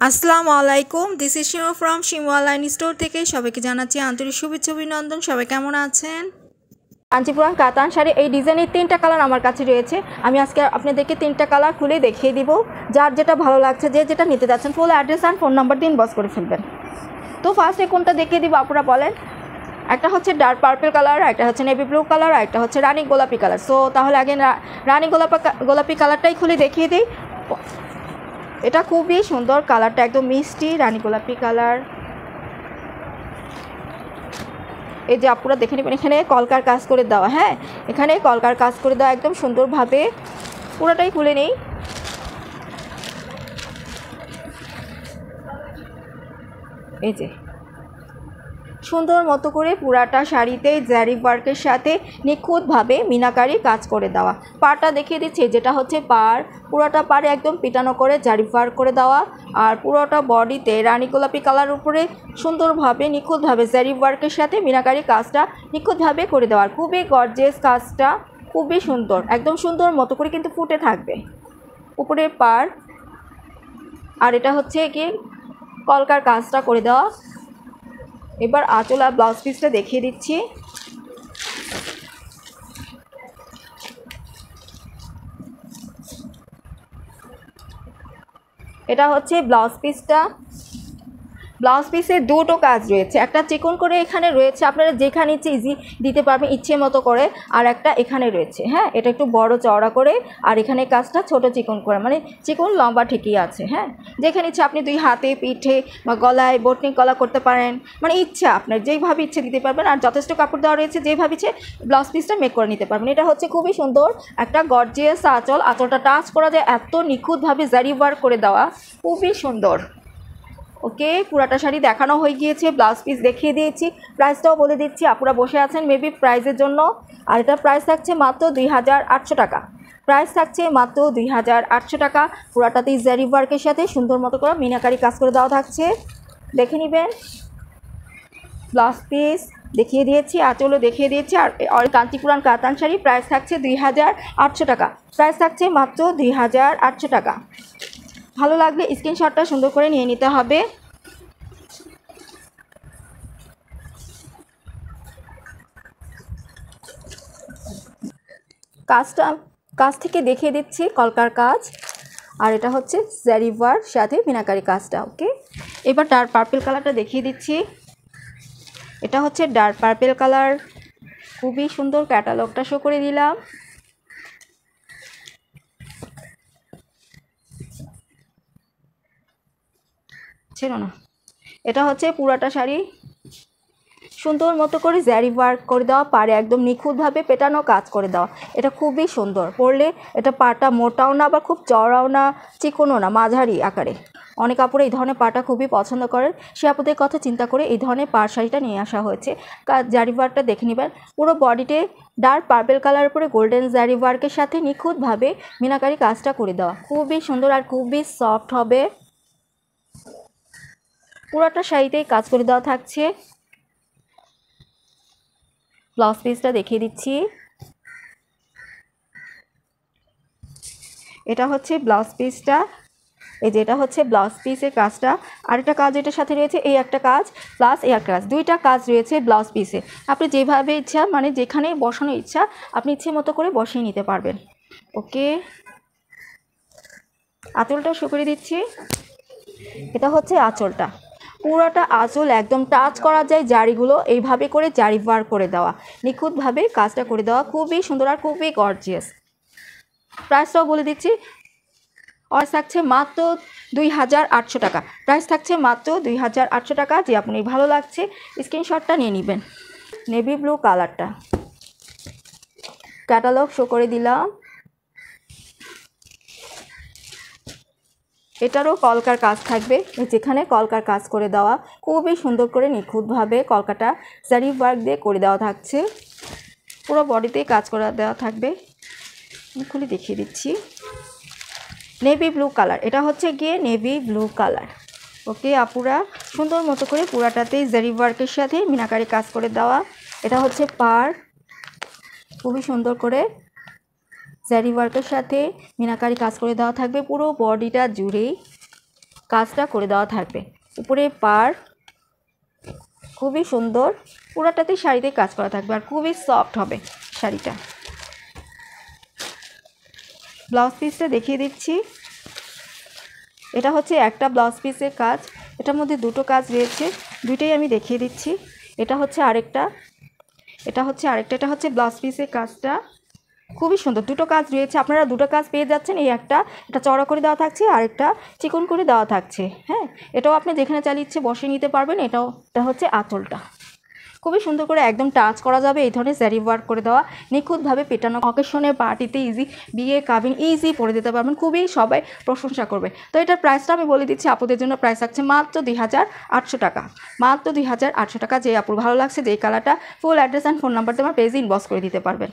আসসালামু আলাইকুম, this is Shima from Shimu online store থেকে সবাইকে জানাচ্ছি আন্তরিক শুভেচ্ছা অভিনন্দন। সবাই কেমন আছেন? কাঞ্চিপুরান কাতান শাড়ি এই ডিজাইনের 3টা কালার আমার কাছে রয়েছে। আমি আজকে আপনাদেরকে 3টা কালার খুলে দেখিয়ে দিব। যার যেটা ভালো লাগছে, যে যেটা নিতে যাচ্ছেন, full address and phone number দিন বস করে ফেলবেন। তো ফার্স্টে কোনটা দেখিয়ে দিব আপনারা বলেন? একটা হচ্ছে ডার্ক পার্পল কালার, একটা হচ্ছে নেভি ব্লু কালার, আর একটা হচ্ছে রানী গোলাপি কালার। সো তাহলে আগে রানী গোলাপি কালারটাই খুলে দেখিয়ে দিই। এটা খুবই সুন্দর, কালারটা একদম মিষ্টি রানী গোলাপি কালার। এই যে আপনারা দেখে নেবেন, এখানে কলকার কাজ করে দেওয়া। হ্যাঁ, এখানে কলকার কাজ করে দেওয়া একদম সুন্দরভাবে। পুরোটাই খুলে নেই। এই যে সুন্দর মতো করে পুরাটা শাড়িতে জারি ওয়ার্কের সাথে নিখুঁতভাবে মিনাকারি কাজ করে দেওয়া। পাড়টা দেখিয়ে দিচ্ছি, যেটা হচ্ছে পাড়, পুরোটা পাড়ে একদম পিটানো করে জারি ওয়ার্ক করে দেওয়া। আর পুরোটা বডিতে রানী গোলাপি কালার উপরে সুন্দরভাবে নিখুঁতভাবে জারি ওয়ার্কের সাথে মিনাকারি কাজটা নিখুঁতভাবে করে দেওয়া। খুবই গর্জিয়াস কাজটা, খুবই সুন্দর, একদম সুন্দর মতো করে কিন্তু ফুটে থাকবে উপরের পাড়। আর এটা হচ্ছে কি কলকার কাজটা করে দেওয়া। এবার আঁচল আর ব্লাউজ পিসটা দেখিয়ে দিচ্ছি। এটা হচ্ছে ব্লাউজ পিসটা। ব্লাউজ পিসে দুটো কাজ রয়েছে, একটা চিকন করে এখানে রয়েছে, আপনারা যেখানে ইচ্ছে ইজি দিতে পারবেন ইচ্ছে মতো করে। আর একটা এখানে রয়েছে, হ্যাঁ, এটা একটু বড় চওড়া করে। আর এখানে কাজটা ছোট চিকন করে, মানে চিকন লম্বা ঠিকই আছে। হ্যাঁ, যেখানে ইচ্ছে আপনি 2 হাতে, পিঠে বা গলায় বটনিক গলা করতে পারেন, মানে ইচ্ছা আপনার যেইভাবে ইচ্ছে দিতে পারবেন। আর যথেষ্ট কাপড় দেওয়া রয়েছে, যেভাবে ইচ্ছে ব্লাউজ পিসটা মেক করে নিতে পারবেন। এটা হচ্ছে খুবই সুন্দর একটা গর্জিয়াস আঁচল। আঁচলটা টাচ করা যায়, এত নিখুঁতভাবে জারি ওয়ার্ক করে দেওয়া, খুবই সুন্দর। ওকে, পুরাটা শাড়ি দেখানো হয়ে গিয়েছে, ব্লাউজ পিস দেখিয়ে দিয়েছি, প্রাইসটাও বলে দিচ্ছি। আপনারা বসে আছেন মেবি প্রাইসের জন্য। আর এটা প্রাইস থাকছে মাত্র 2800 টাকা। প্রাইস থাকছে মাত্র 2800 টাকা। পুরাটাতেই জারি ওয়ার্কের সাথে সুন্দর মতো করে মিনাকারি কাজ করে দেওয়া থাকছে, দেখে নেবেন। ব্লাউজ পিস দেখিয়ে দিয়েছি, আঁচলও দেখিয়ে দিয়েছি। আর কাঞ্চিপুরান কাতান শাড়ি প্রাইস থাকছে 2800 টাকা। প্রাইস থাকছে মাত্র 2800 টাকা। ভালো লাগলে স্ক্রিনশটটা সুন্দর করে নিয়ে নিতে হবে। কাজ থেকে দেখিয়ে দিচ্ছি কলকার কাজ। আর এটা হচ্ছে জারি ওয়ার্ক সাথে মিনাকারি কাজটা। ওকে, এবার ডার্ক পার্পল কালারটা দেখিয়ে দিচ্ছি। এটা হচ্ছে ডার্ক পার্পল কালার, খুবই সুন্দর। ক্যাটালগটা শো করে দিলাম। ছিল না, এটা হচ্ছে পুরাটা শাড়ি সুন্দর মতো করে জারি ওয়ার্ক করে দেওয়া, পাড়ে একদম নিখুঁতভাবে পেটানো কাজ করে দেওয়া। এটা খুবই সুন্দর। পরলে এটা পাটা মোটাও না, আবার খুব চওড়াও না, চিকনও না, মাঝারি আকারে। অনেক আপুরা এই ধরনের পাটা খুবই পছন্দ করেন, সে আপুদের কথা চিন্তা করে এই ধরনের পাড় শাড়িটা নিয়ে আসা হয়েছে। জারি ওয়ার্কটা দেখে নেবেন। পুরো বডিতে ডার্ক পার্পল কালার উপরে গোল্ডেন জারি ওয়ার্কের সাথে নিখুঁতভাবে মিনাকারি কাজটা করে দেওয়া, খুবই সুন্দর আর খুবই সফট হবে। পুরোটা শাড়িতেই কাজ করে দেওয়া থাকছে। ব্লাউজ পিসটা দেখিয়ে দিচ্ছি। এটা হচ্ছে ব্লাউজ পিসটা। এই যে এটা হচ্ছে ব্লাউজ পিসের কাজটা। আরেকটা কাজ এটার সাথে রয়েছে, এই একটা কাজ প্লাস এই একটা কাজ, দুইটা কাজ রয়েছে ব্লাউজ পিসে। আপনি যেভাবে ইচ্ছা, মানে যেখানে বসানো ইচ্ছা আপনি ইচ্ছে মতো করে বসিয়ে নিতে পারবেন। ওকে, আঁচলটাও শো করে দিচ্ছি। এটা হচ্ছে আঁচলটা। পুরোটা আঁচল একদম টাচ করা যায়, জারিগুলো এইভাবে করে জারি ওয়ার্ক করে দেওয়া, নিখুঁতভাবে কাজটা করে দেওয়া, খুবই সুন্দর আর খুবই গর্জিয়াস। প্রাইসটাও বলে দিচ্ছি, প্রাইস থাকছে মাত্র 2800 টাকা। প্রাইস থাকছে মাত্র 2800 টাকা। যে আপনি ভালো লাগছে স্ক্রিনশটটা নিয়ে নেবেন। নেভি ব্লু কালারটা, ক্যাটালগ শো করে দিলাম। এটারও কলকার কাজ থাকবে, যেখানে কলকার কাজ করে দেওয়া, খুবই সুন্দর করে নিখুঁতভাবে কলকাটা জারি ওয়ার্ক দিয়ে করে দেওয়া থাকছে। পুরো বডিতেই কাজ করে দেওয়া থাকবে। খুলে দেখিয়ে দিচ্ছি। নেভি ব্লু কালার, এটা হচ্ছে গিয়ে নেভি ব্লু কালার। ওকে আপুরা, সুন্দর মতো করে পুরাটাতেই জারি ওয়ার্কের সাথে মিনাকারি কাজ করে দেওয়া। এটা হচ্ছে পাড়, খুবই সুন্দর করে জারি ওয়ার্কের সাথে মিনাকারি কাজ করে দেওয়া থাকবে পুরো বডিটা জুড়েই। কাজটা করে দেওয়া থাকবে। উপরে পাড় খুবই সুন্দর, পুরোটাতেই শাড়িতে কাজ করা থাকবে আর খুবই সফট হবে শাড়িটা। ব্লাউজ পিসটা দেখিয়ে দিচ্ছি। এটা হচ্ছে একটা ব্লাউজ পিসের কাজ, এটার মধ্যে দুটো কাজ রয়েছে, দুইটাই আমি দেখিয়ে দিচ্ছি। এটা হচ্ছে আরেকটা, এটা হচ্ছে ব্লাউজ পিসের কাজটা, খুবই সুন্দর। দুটো কাজ রয়েছে, আপনারা দুটো কাজ পেয়ে যাচ্ছেন। এই একটা, এটা চড়া করে দেওয়া থাকছে, আর একটা চিকন করে দেওয়া থাকছে। হ্যাঁ, এটাও আপনি যেখানে চাইলে ইচ্ছে বসিয়ে নিতে পারবেন। এটা হচ্ছে আঁচলটা, খুবই সুন্দর করে একদম টাচ করা যাবে। এই ধরনের জারি ওয়ার্ক করে দেওয়া, নিখুঁতভাবে পেটানো, অকেশনে পার্টিতে ইজি, বিয়ে কাবিন ইজি পরে দিতে পারবেন, খুবই সবাই প্রশংসা করবে। তো এটার প্রাইসটা আমি বলে দিচ্ছি, আপুদের জন্য প্রাইস থাকছে মাত্র 2800 টাকা, মাত্র 2800 টাকা। যে আপুর ভালো লাগছে, যে কালারটা, full address and phone number তোমার পেজে ইনবক্স করে দিতে পারবেন।